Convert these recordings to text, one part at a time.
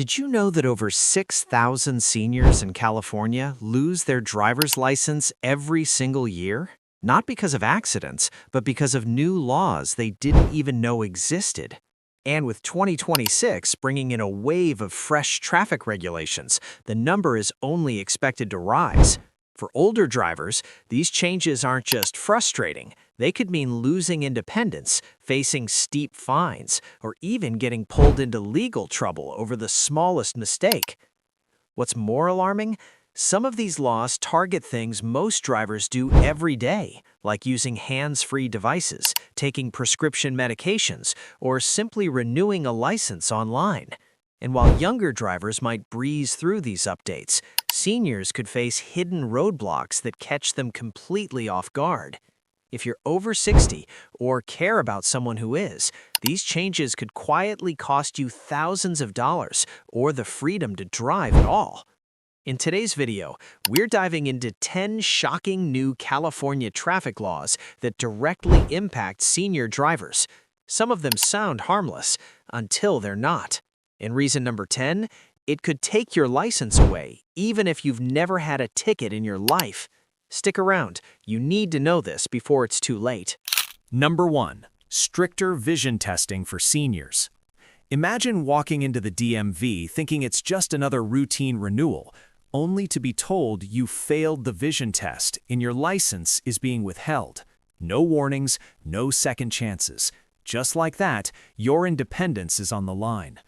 Did you know that over 6,000 seniors in California lose their driver's license every single year? Not because of accidents, but because of new laws they didn't even know existed. And with 2026 bringing in a wave of fresh traffic regulations, the number is only expected to rise. For older drivers, these changes aren't just frustrating. They could mean losing independence, facing steep fines, or even getting pulled into legal trouble over the smallest mistake. What's more alarming? Some of these laws target things most drivers do every day, like using hands-free devices, taking prescription medications, or simply renewing a license online. And while younger drivers might breeze through these updates, seniors could face hidden roadblocks that catch them completely off guard. If you're over 60 or care about someone who is, these changes could quietly cost you thousands of dollars or the freedom to drive at all. In today's video, we're diving into 10 shocking new California traffic laws that directly impact senior drivers. Some of them sound harmless until they're not. And reason number 10, it could take your license away, even if you've never had a ticket in your life. Stick around, you need to know this before it's too late. Number 1. Stricter vision testing for seniors. Imagine walking into the DMV thinking it's just another routine renewal, only to be told you failed the vision test and your license is being withheld. No warnings, no second chances. Just like that, your independence is on the line.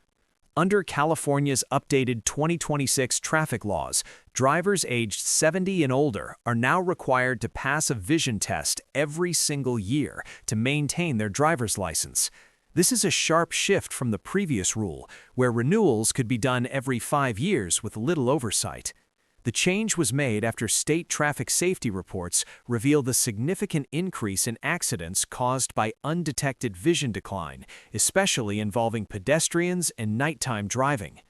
Under California's updated 2026 traffic laws, drivers aged 70 and older are now required to pass a vision test every single year to maintain their driver's license. This is a sharp shift from the previous rule, where renewals could be done every 5 years with little oversight. The change was made after state traffic safety reports revealed a significant increase in accidents caused by undetected vision decline, especially involving pedestrians and nighttime driving.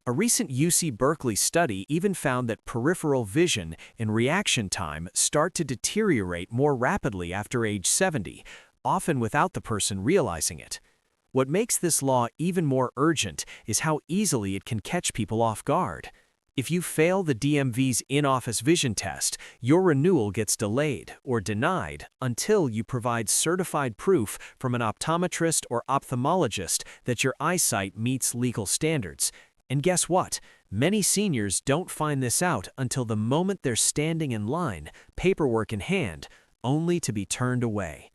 A recent UC Berkeley study even found that peripheral vision and reaction time start to deteriorate more rapidly after age 70, often without the person realizing it. What makes this law even more urgent is how easily it can catch people off guard. If you fail the DMV's in-office vision test, your renewal gets delayed or denied until you provide certified proof from an optometrist or ophthalmologist that your eyesight meets legal standards. And guess what? Many seniors don't find this out until the moment they're standing in line, paperwork in hand, only to be turned away.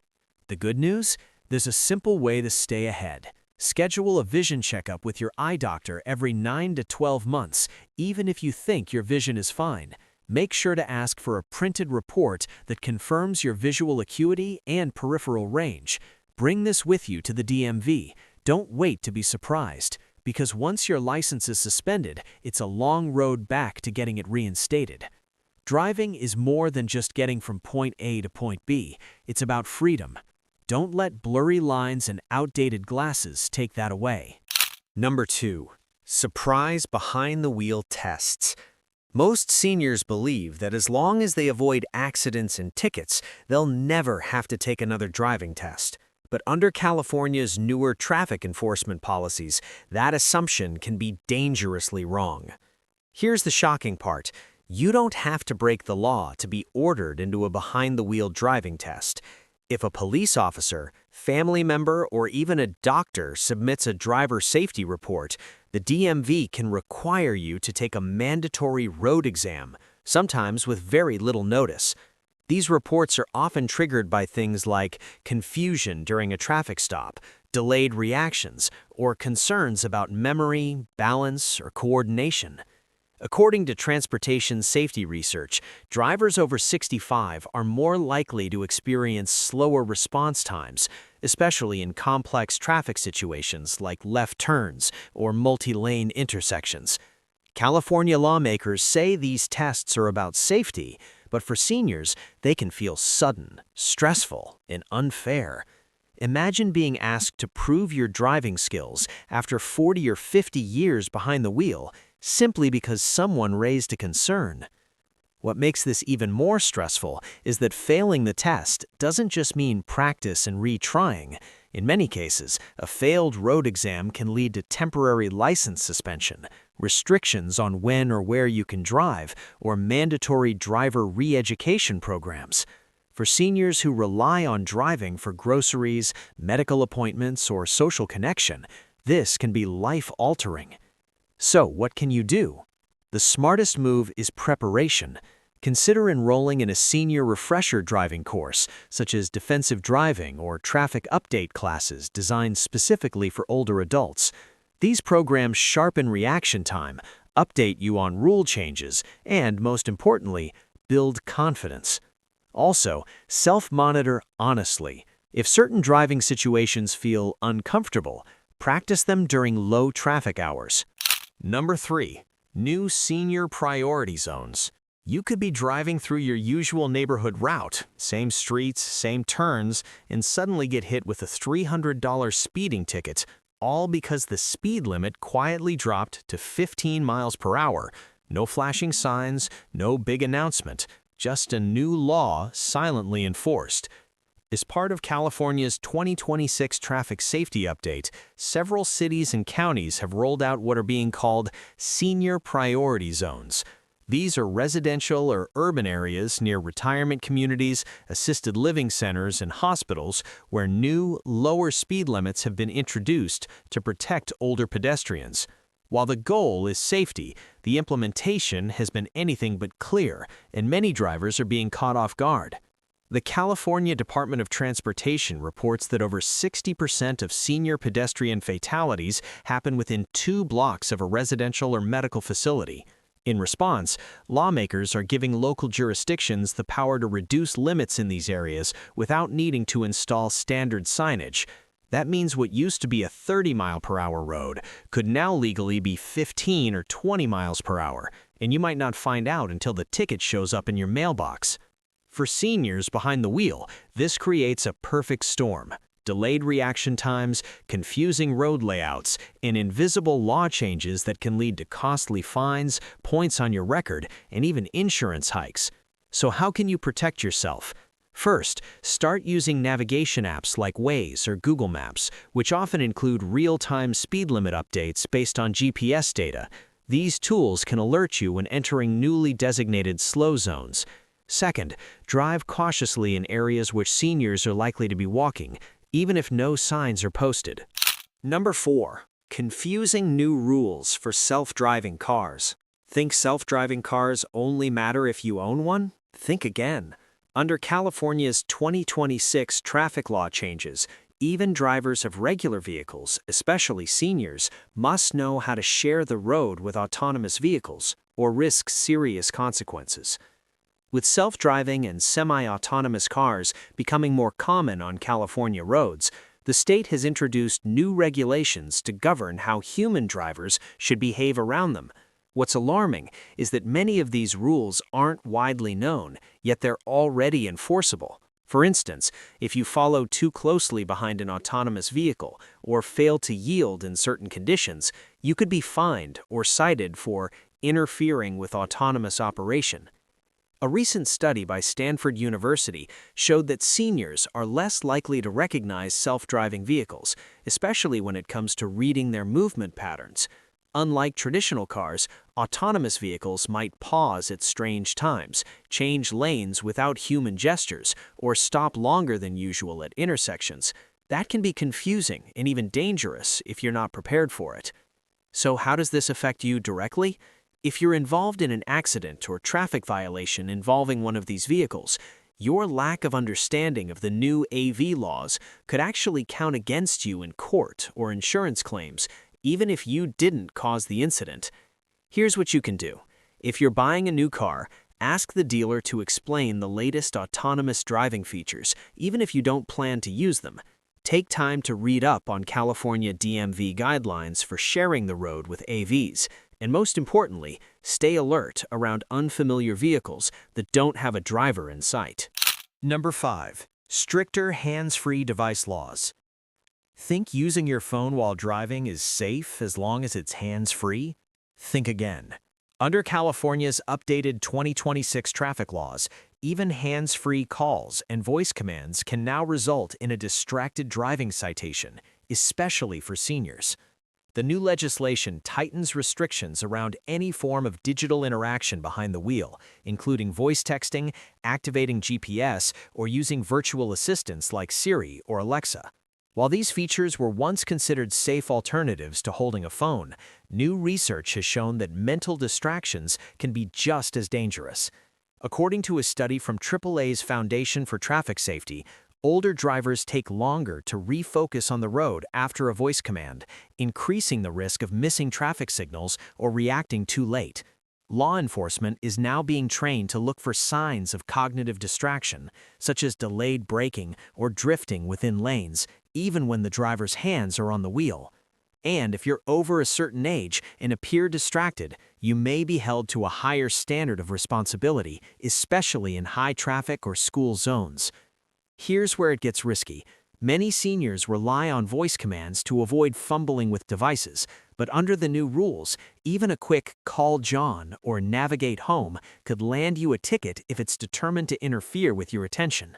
The good news? There's a simple way to stay ahead. Schedule a vision checkup with your eye doctor every 9 to 12 months, even if you think your vision is fine. Make sure to ask for a printed report that confirms your visual acuity and peripheral range. Bring this with you to the DMV. Don't wait to be surprised, because once your license is suspended, it's a long road back to getting it reinstated. Driving is more than just getting from point A to point B. It's about freedom. Don't let blurry lines and outdated glasses take that away. Number 2. Surprise behind-the-wheel tests. Most seniors believe that as long as they avoid accidents and tickets, they'll never have to take another driving test. But under California's newer traffic enforcement policies, that assumption can be dangerously wrong. Here's the shocking part. You don't have to break the law to be ordered into a behind-the-wheel driving test. If a police officer, family member, or even a doctor submits a driver safety report, the DMV can require you to take a mandatory road exam, sometimes with very little notice. These reports are often triggered by things like confusion during a traffic stop, delayed reactions, or concerns about memory, balance, or coordination. According to transportation safety research, drivers over 65 are more likely to experience slower response times, especially in complex traffic situations like left turns or multi-lane intersections. California lawmakers say these tests are about safety, but for seniors, they can feel sudden, stressful, and unfair. Imagine being asked to prove your driving skills after 40 or 50 years behind the wheel, simply because someone raised a concern. What makes this even more stressful is that failing the test doesn't just mean practice and retrying. In many cases, a failed road exam can lead to temporary license suspension, restrictions on when or where you can drive, or mandatory driver re-education programs. For seniors who rely on driving for groceries, medical appointments, or social connection, this can be life-altering. So, what can you do? The smartest move is preparation. Consider enrolling in a senior refresher driving course, such as defensive driving or traffic update classes designed specifically for older adults. These programs sharpen reaction time, update you on rule changes, and, most importantly, build confidence. Also, self-monitor honestly. If certain driving situations feel uncomfortable, practice them during low traffic hours. Number 3. New senior priority zones. You could be driving through your usual neighborhood route, same streets, same turns, and suddenly get hit with a $300 speeding ticket, all because the speed limit quietly dropped to 15 miles per hour. No flashing signs, no big announcement, just a new law silently enforced. As part of California's 2026 traffic safety update, several cities and counties have rolled out what are being called senior priority zones. These are residential or urban areas near retirement communities, assisted living centers, and hospitals where new, lower speed limits have been introduced to protect older pedestrians. While the goal is safety, the implementation has been anything but clear, and many drivers are being caught off guard. The California Department of Transportation reports that over 60% of senior pedestrian fatalities happen within 2 blocks of a residential or medical facility. In response, lawmakers are giving local jurisdictions the power to reduce limits in these areas without needing to install standard signage. That means what used to be a 30-mile-per-hour road could now legally be 15 or 20 miles per hour, and you might not find out until the ticket shows up in your mailbox. For seniors behind the wheel, this creates a perfect storm. Delayed reaction times, confusing road layouts, and invisible law changes that can lead to costly fines, points on your record, and even insurance hikes. So how can you protect yourself? First, start using navigation apps like Waze or Google Maps, which often include real-time speed limit updates based on GPS data. These tools can alert you when entering newly designated slow zones. Second, drive cautiously in areas which seniors are likely to be walking, even if no signs are posted. Number 4. Confusing new rules for self-driving cars. Think self-driving cars only matter if you own one? Think again. Under California's 2026 traffic law changes, even drivers of regular vehicles, especially seniors, must know how to share the road with autonomous vehicles or risk serious consequences. With self-driving and semi-autonomous cars becoming more common on California roads, the state has introduced new regulations to govern how human drivers should behave around them. What's alarming is that many of these rules aren't widely known, yet they're already enforceable. For instance, if you follow too closely behind an autonomous vehicle or fail to yield in certain conditions, you could be fined or cited for interfering with autonomous operation. A recent study by Stanford University showed that seniors are less likely to recognize self-driving vehicles, especially when it comes to reading their movement patterns. Unlike traditional cars, autonomous vehicles might pause at strange times, change lanes without human gestures, or stop longer than usual at intersections. That can be confusing and even dangerous if you're not prepared for it. So how does this affect you directly? If you're involved in an accident or traffic violation involving one of these vehicles, your lack of understanding of the new AV laws could actually count against you in court or insurance claims, even if you didn't cause the incident. Here's what you can do. If you're buying a new car, ask the dealer to explain the latest autonomous driving features, even if you don't plan to use them. Take time to read up on California DMV guidelines for sharing the road with AVs. And most importantly, stay alert around unfamiliar vehicles that don't have a driver in sight. Number 5. Stricter hands-free device laws. Think using your phone while driving is safe as long as it's hands-free? Think again. Under California's updated 2026 traffic laws, Even hands-free calls and voice commands can now result in a distracted driving citation, especially for seniors. The new legislation tightens restrictions around any form of digital interaction behind the wheel, including voice texting, activating GPS, or using virtual assistants like Siri or Alexa. While these features were once considered safe alternatives to holding a phone, new research has shown that mental distractions can be just as dangerous. According to a study from AAA's Foundation for Traffic Safety, older drivers take longer to refocus on the road after a voice command, increasing the risk of missing traffic signals or reacting too late. Law enforcement is now being trained to look for signs of cognitive distraction, such as delayed braking or drifting within lanes, even when the driver's hands are on the wheel. And if you're over a certain age and appear distracted, you may be held to a higher standard of responsibility, especially in high traffic or school zones. Here's where it gets risky. Many seniors rely on voice commands to avoid fumbling with devices, but under the new rules, even a quick "call John" or "navigate home" could land you a ticket if it's determined to interfere with your attention.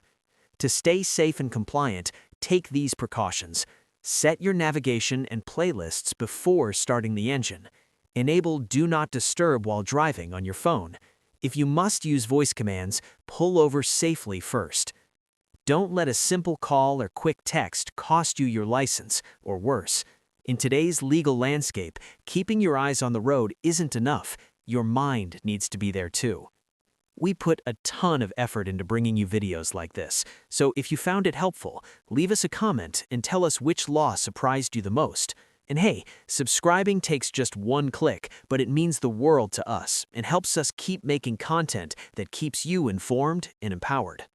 To stay safe and compliant, take these precautions. Set your navigation and playlists before starting the engine. Enable Do Not Disturb while driving on your phone. If you must use voice commands, pull over safely first. Don't let a simple call or quick text cost you your license, or worse. In today's legal landscape, keeping your eyes on the road isn't enough. Your mind needs to be there too. We put a ton of effort into bringing you videos like this, so if you found it helpful, leave us a comment and tell us which law surprised you the most. And hey, subscribing takes just one click, but it means the world to us and helps us keep making content that keeps you informed and empowered.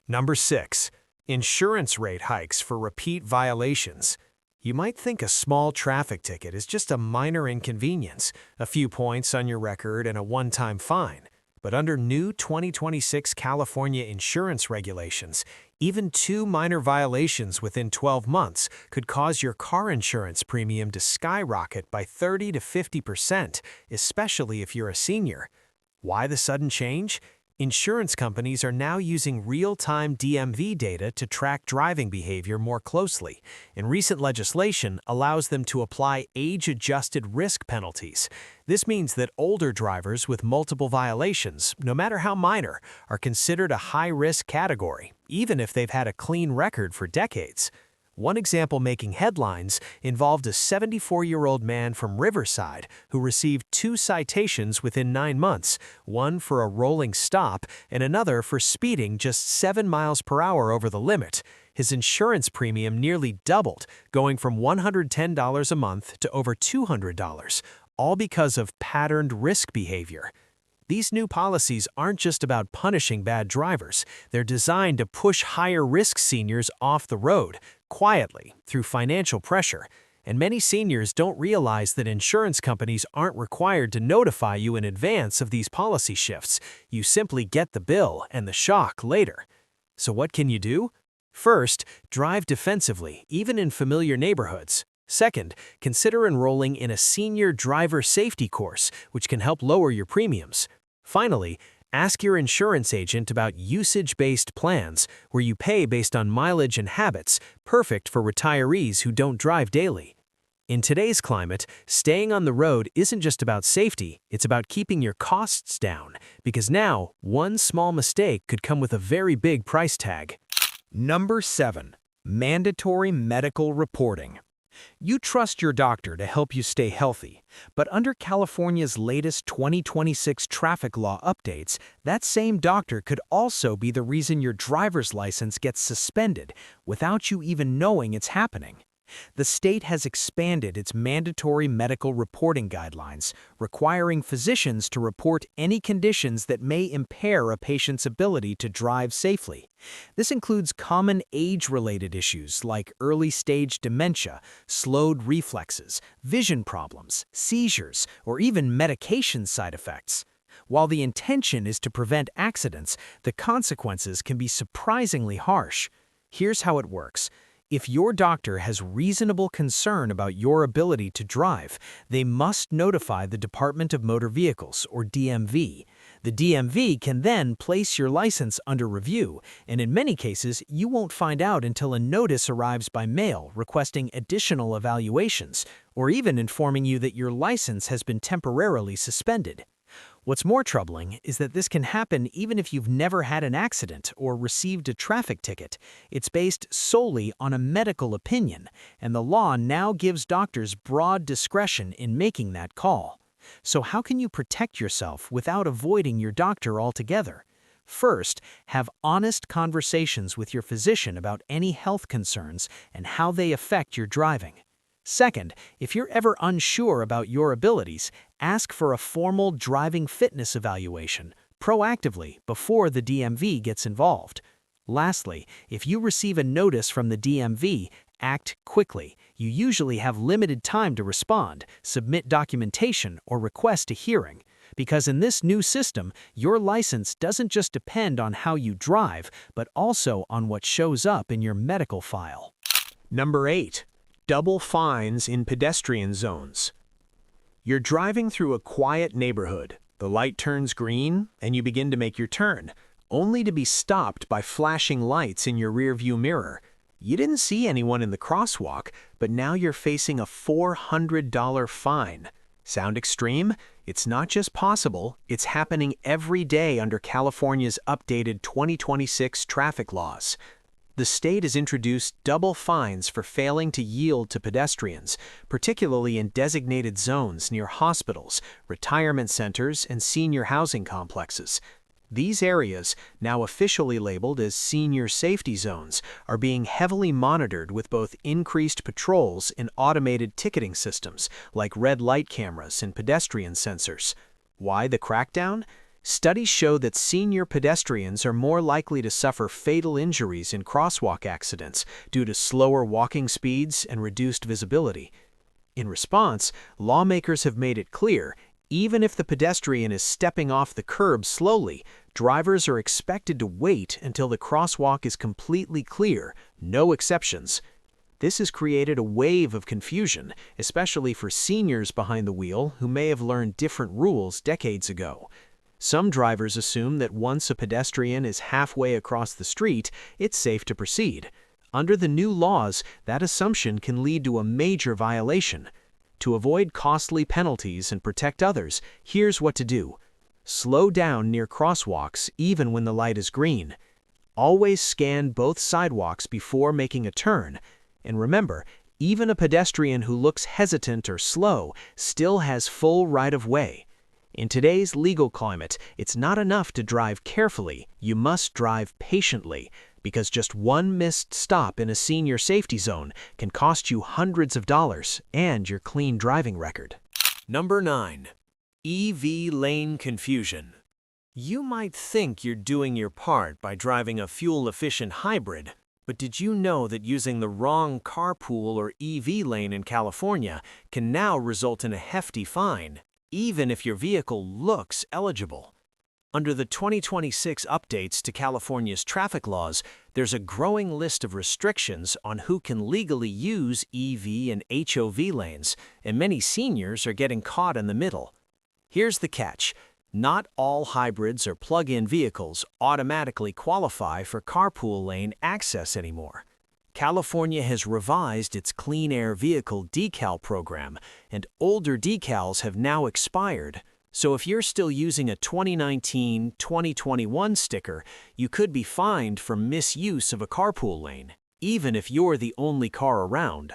Number 6. Insurance rate hikes for repeat violations. You might think a small traffic ticket is just a minor inconvenience, a few points on your record and a one-time fine. But under new 2026 California insurance regulations, even 2 minor violations within 12 months could cause your car insurance premium to skyrocket by 30 to 50%, especially if you're a senior. Why the sudden change? Insurance companies are now using real-time DMV data to track driving behavior more closely, and recent legislation allows them to apply age-adjusted risk penalties. This means that older drivers with multiple violations, no matter how minor, are considered a high-risk category, even if they've had a clean record for decades. One example making headlines involved a 74-year-old man from Riverside who received 2 citations within 9 months, one for a rolling stop and another for speeding just 7 miles per hour over the limit. His insurance premium nearly doubled, going from $110 a month to over $200, all because of patterned risk behavior. These new policies aren't just about punishing bad drivers. They're designed to push higher-risk seniors off the road, quietly, through financial pressure. And many seniors don't realize that insurance companies aren't required to notify you in advance of these policy shifts. You simply get the bill and the shock later. So what can you do? First, drive defensively, even in familiar neighborhoods. Second, consider enrolling in a senior driver safety course, which can help lower your premiums. Finally, ask your insurance agent about usage-based plans, where you pay based on mileage and habits, perfect for retirees who don't drive daily. In today's climate, staying on the road isn't just about safety, it's about keeping your costs down, because now, one small mistake could come with a very big price tag. Number 7. Mandatory medical reporting. You trust your doctor to help you stay healthy, but under California's latest 2026 traffic law updates, that same doctor could also be the reason your driver's license gets suspended without you even knowing it's happening. The state has expanded its mandatory medical reporting guidelines, requiring physicians to report any conditions that may impair a patient's ability to drive safely. This includes common age-related issues like early-stage dementia, slowed reflexes, vision problems, seizures, or even medication side effects. While the intention is to prevent accidents, the consequences can be surprisingly harsh. Here's how it works. If your doctor has reasonable concern about your ability to drive, they must notify the Department of Motor Vehicles, or DMV. The DMV can then place your license under review, and in many cases, you won't find out until a notice arrives by mail requesting additional evaluations, or even informing you that your license has been temporarily suspended. What's more troubling is that this can happen even if you've never had an accident or received a traffic ticket. It's based solely on a medical opinion, and the law now gives doctors broad discretion in making that call. So how can you protect yourself without avoiding your doctor altogether? First, have honest conversations with your physician about any health concerns and how they affect your driving. Second, if you're ever unsure about your abilities, ask for a formal driving fitness evaluation proactively before the DMV gets involved. Lastly, if you receive a notice from the DMV, act quickly. You usually have limited time to respond, submit documentation, or request a hearing. Because in this new system, your license doesn't just depend on how you drive, but also on what shows up in your medical file. Number 8. Double fines in pedestrian zones. You're driving through a quiet neighborhood. The light turns green, and you begin to make your turn, only to be stopped by flashing lights in your rearview mirror. You didn't see anyone in the crosswalk, but now you're facing a $400 fine. Sound extreme? It's not just possible, it's happening every day under California's updated 2026 traffic laws. The state has introduced double fines for failing to yield to pedestrians, particularly in designated zones near hospitals, retirement centers, and senior housing complexes. These areas, now officially labeled as senior safety zones, are being heavily monitored with both increased patrols and automated ticketing systems, like red light cameras and pedestrian sensors. Why the crackdown? Studies show that senior pedestrians are more likely to suffer fatal injuries in crosswalk accidents due to slower walking speeds and reduced visibility. In response, lawmakers have made it clear, even if the pedestrian is stepping off the curb slowly, drivers are expected to wait until the crosswalk is completely clear, no exceptions. This has created a wave of confusion, especially for seniors behind the wheel who may have learned different rules decades ago. Some drivers assume that once a pedestrian is halfway across the street, it's safe to proceed. Under the new laws, that assumption can lead to a major violation. To avoid costly penalties and protect others, here's what to do. Slow down near crosswalks even when the light is green. Always scan both sidewalks before making a turn. And remember, even a pedestrian who looks hesitant or slow still has full right-of-way. In today's legal climate, it's not enough to drive carefully, you must drive patiently, because just one missed stop in a senior safety zone can cost you hundreds of dollars and your clean driving record. Number 9. EV lane confusion. You might think you're doing your part by driving a fuel-efficient hybrid, but did you know that using the wrong carpool or EV lane in California can now result in a hefty fine, even if your vehicle looks eligible? Under the 2026 updates to California's traffic laws, there's a growing list of restrictions on who can legally use EV and HOV lanes, and many seniors are getting caught in the middle. Here's the catch. Not all hybrids or plug-in vehicles automatically qualify for carpool lane access anymore. California has revised its Clean Air Vehicle decal program, and older decals have now expired. So if you're still using a 2019-2021 sticker, you could be fined for misuse of a carpool lane, even if you're the only car around.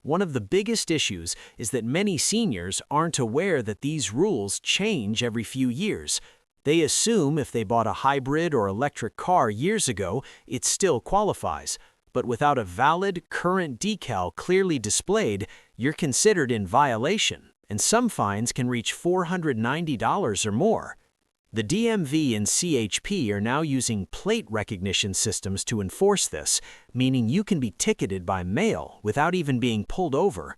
One of the biggest issues is that many seniors aren't aware that these rules change every few years. They assume if they bought a hybrid or electric car years ago, it still qualifies. But without a valid, current decal clearly displayed, you're considered in violation, and some fines can reach $490 or more. The DMV and CHP are now using plate recognition systems to enforce this, meaning you can be ticketed by mail without even being pulled over.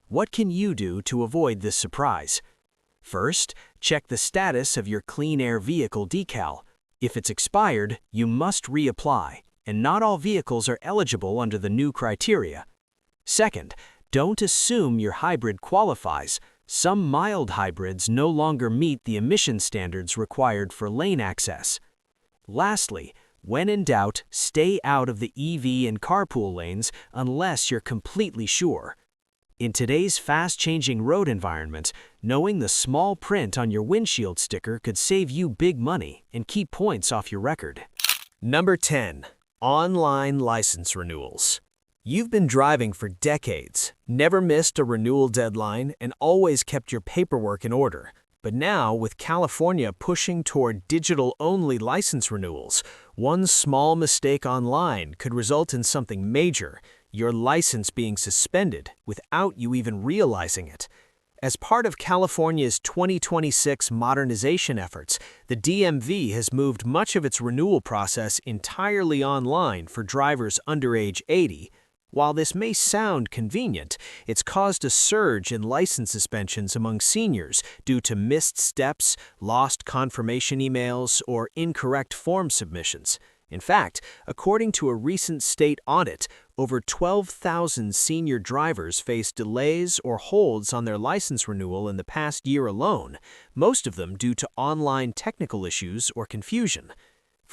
What can you do to avoid this surprise? First, check the status of your Clean Air Vehicle decal. If it's expired, you must reapply, and not all vehicles are eligible under the new criteria. Second, don't assume your hybrid qualifies. Some mild hybrids no longer meet the emission standards required for lane access. Lastly, when in doubt, stay out of the EV and carpool lanes unless you're completely sure. In today's fast-changing road environment, knowing the small print on your windshield sticker could save you big money and keep points off your record. Number 10. Online license renewals. You've been driving for decades, never missed a renewal deadline, and always kept your paperwork in order. But now, with California pushing toward digital-only license renewals, one small mistake online could result in something major, your license being suspended without you even realizing it. As part of California's 2026 modernization efforts, the DMV has moved much of its renewal process entirely online for drivers under age 80. While this may sound convenient, it's caused a surge in license suspensions among seniors due to missed steps, lost confirmation emails, or incorrect form submissions. In fact, according to a recent state audit, over 12,000 senior drivers faced delays or holds on their license renewal in the past year alone, most of them due to online technical issues or confusion.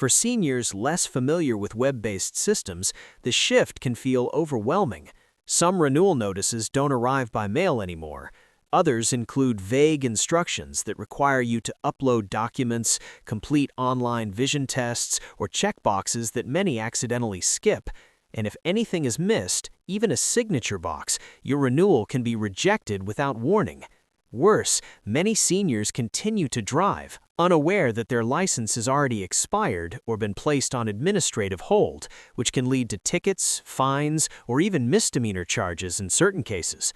For seniors less familiar with web-based systems, the shift can feel overwhelming. Some renewal notices don't arrive by mail anymore. Others include vague instructions that require you to upload documents, complete online vision tests, or check boxes that many accidentally skip. And if anything is missed, even a signature box, your renewal can be rejected without warning. Worse, many seniors continue to drive, unaware that their license has already expired or been placed on administrative hold, which can lead to tickets, fines, or even misdemeanor charges in certain cases.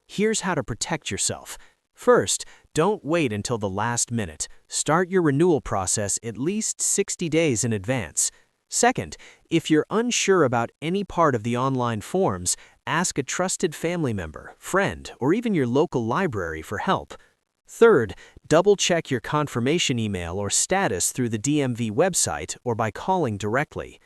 Here's how to protect yourself. First, don't wait until the last minute. Start your renewal process at least 60 days in advance. Second, if you're unsure about any part of the online forms, ask a trusted family member, friend, or even your local library for help. Third, double-check your confirmation email or status through the DMV website or by calling directly.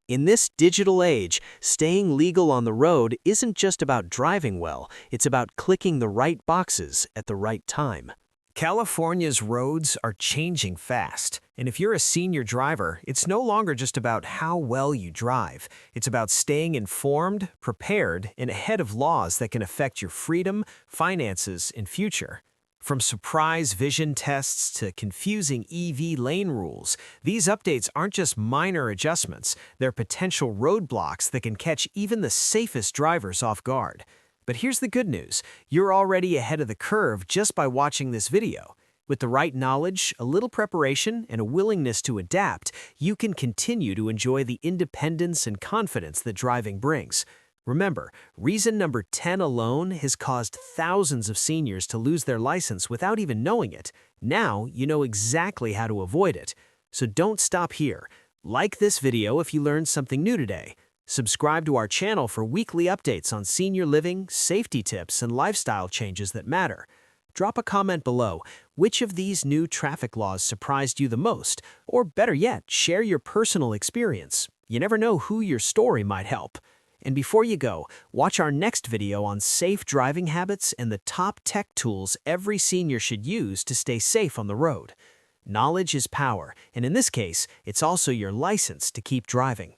In this digital age, staying legal on the road isn't just about driving well, it's about clicking the right boxes at the right time. California's roads are changing fast, and if you're a senior driver, it's no longer just about how well you drive. It's about staying informed, prepared, and ahead of laws that can affect your freedom, finances, and future. From surprise vision tests to confusing EV lane rules, these updates aren't just minor adjustments, they're potential roadblocks that can catch even the safest drivers off guard. But here's the good news, you're already ahead of the curve just by watching this video. With the right knowledge, a little preparation, and a willingness to adapt, you can continue to enjoy the independence and confidence that driving brings. Remember, reason number 10 alone has caused thousands of seniors to lose their license without even knowing it. Now, you know exactly how to avoid it. So don't stop here. Like this video if you learned something new today. Subscribe to our channel for weekly updates on senior living, safety tips, and lifestyle changes that matter. Drop a comment below. Which of these new traffic laws surprised you the most? Or better yet, share your personal experience. You never know who your story might help. And before you go, watch our next video on safe driving habits and the top tech tools every senior should use to stay safe on the road. Knowledge is power, and in this case, it's also your license to keep driving.